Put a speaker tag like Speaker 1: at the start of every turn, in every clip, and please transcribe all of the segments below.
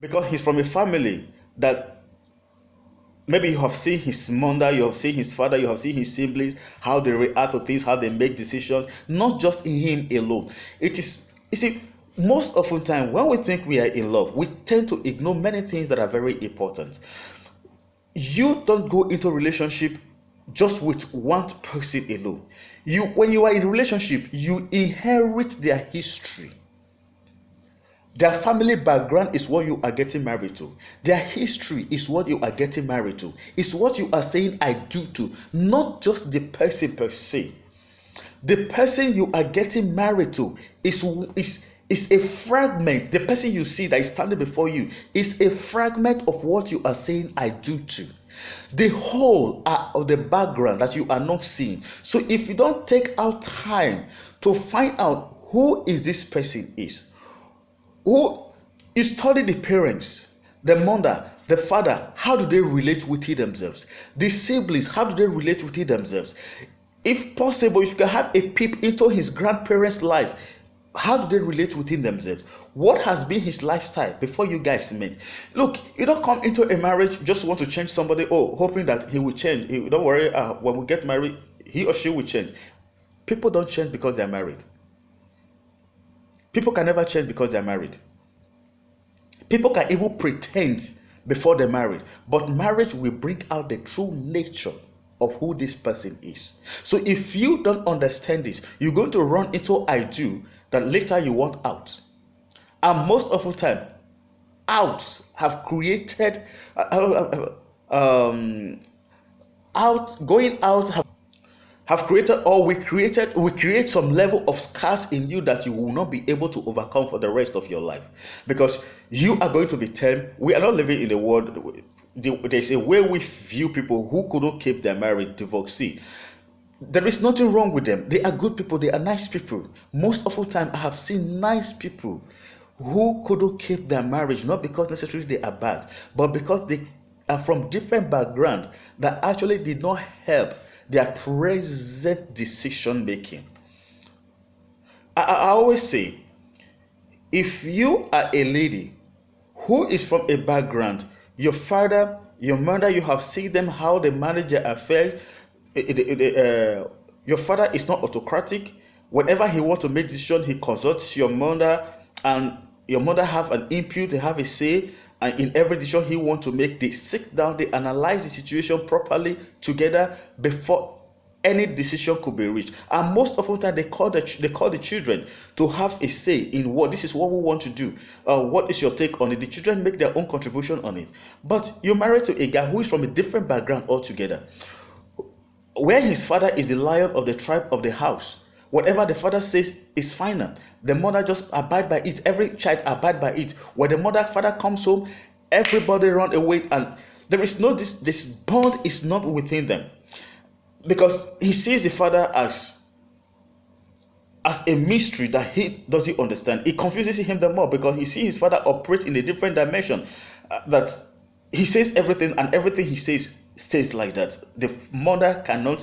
Speaker 1: because he's from a family that maybe you have seen his mother, you have seen his father, you have seen his siblings, how they react to things, how they make decisions, not just in him alone. It is, you see, most often time when we think we are in love, we tend to ignore many things that are very important. You don't go into a relationship just with one person alone. When you are in a relationship, you inherit their history. Their family background is what you are getting married to. Their history is what you are getting married to. It's what you are saying I do to, not just the person per se. The person you are getting married to is a fragment. The person you see that is standing before you is a fragment of what you are saying I do to. The whole of the background that you are not seeing. So if you don't take out time to find out who is this person is, who you study the parents, the mother, the father, how do they relate with themselves? The siblings, how do they relate with themselves? If possible, if you can have a peep into his grandparents' life, how do they relate within themselves? What has been his lifestyle before you guys met? Look, you don't come into a marriage just want to change somebody, hoping that he will change. Don't worry, when we get married, he or she will change. People don't change because they are married. People can never change because they are married. People can even pretend before they're married, but marriage will bring out the true nature of who this person is. So if you don't understand this, you're going to run into I do that later you want out. And most of the time, outs have created going out have created, or we create some level of scars in you that you will not be able to overcome for the rest of your life, because you are going to be termed. We are not living in a world. There's a way we view people who couldn't keep their marriage, divorcee. There is nothing wrong with them. They are good people. They are nice people. Most of the time, I have seen nice people who couldn't keep their marriage, not because necessarily they are bad, but because they are from different background that actually did not help their present decision making. I always say, if you are a lady who is from a background, your father, your mother, you have seen them how they manage their affairs. Your father is not autocratic. Whenever he wants to make decision, he consults your mother, and your mother have an input, they have a say, and in every decision he wants to make, they sit down, they analyze the situation properly together before any decision could be reached. And most of the time they call the children to have a say in what this is what we want to do. What is your take on it? The children make their own contribution on it. But you're married to a guy who is from a different background altogether, where his father is the lion of the tribe of the house. Whatever the father says is final. The mother just abide by it. Every child abide by it. When the father comes home, everybody run away, and there is no this bond is not within them, because he sees the father as a mystery that he doesn't understand. It confuses him the more because he sees his father operate in a different dimension, that he says everything, and everything he says stays like that. The mother cannot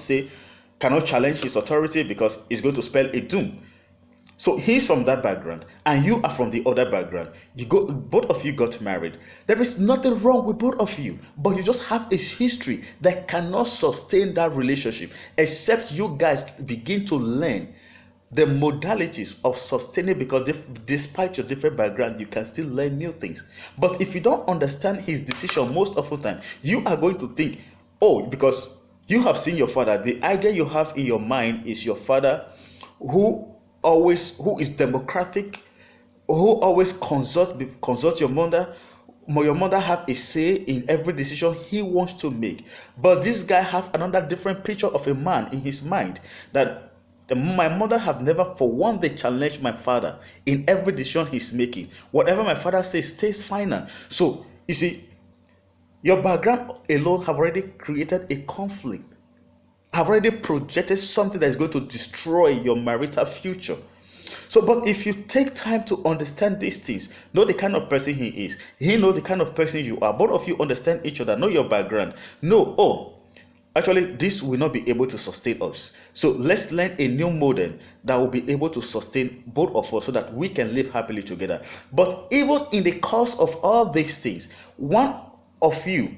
Speaker 1: challenge his authority because it's going to spell a doom. So he's from that background, and you are from the other background. Both of you got married. There is nothing wrong with both of you, but you just have a history that cannot sustain that relationship, except you guys begin to learn the modalities of sustaining, because despite your different background, you can still learn new things. But if you don't understand his decision, most of the time, you are going to think, because you have seen your father, the idea you have in your mind is your father who is democratic, who always consult your mother. Your mother have a say in every decision he wants to make. But this guy have another different picture of a man in his mind, that my mother have never for one day challenged my father in every decision he's making. Whatever my father says stays final. So you see, your background alone have already created a conflict, have already projected something that is going to destroy your marital future. So, but if you take time to understand these things, know the kind of person he is, he know the kind of person you are, both of you understand each other, know your background, know, Actually, this will not be able to sustain us. So let's learn a new model that will be able to sustain both of us so that we can live happily together. But even in the course of all these things, one of you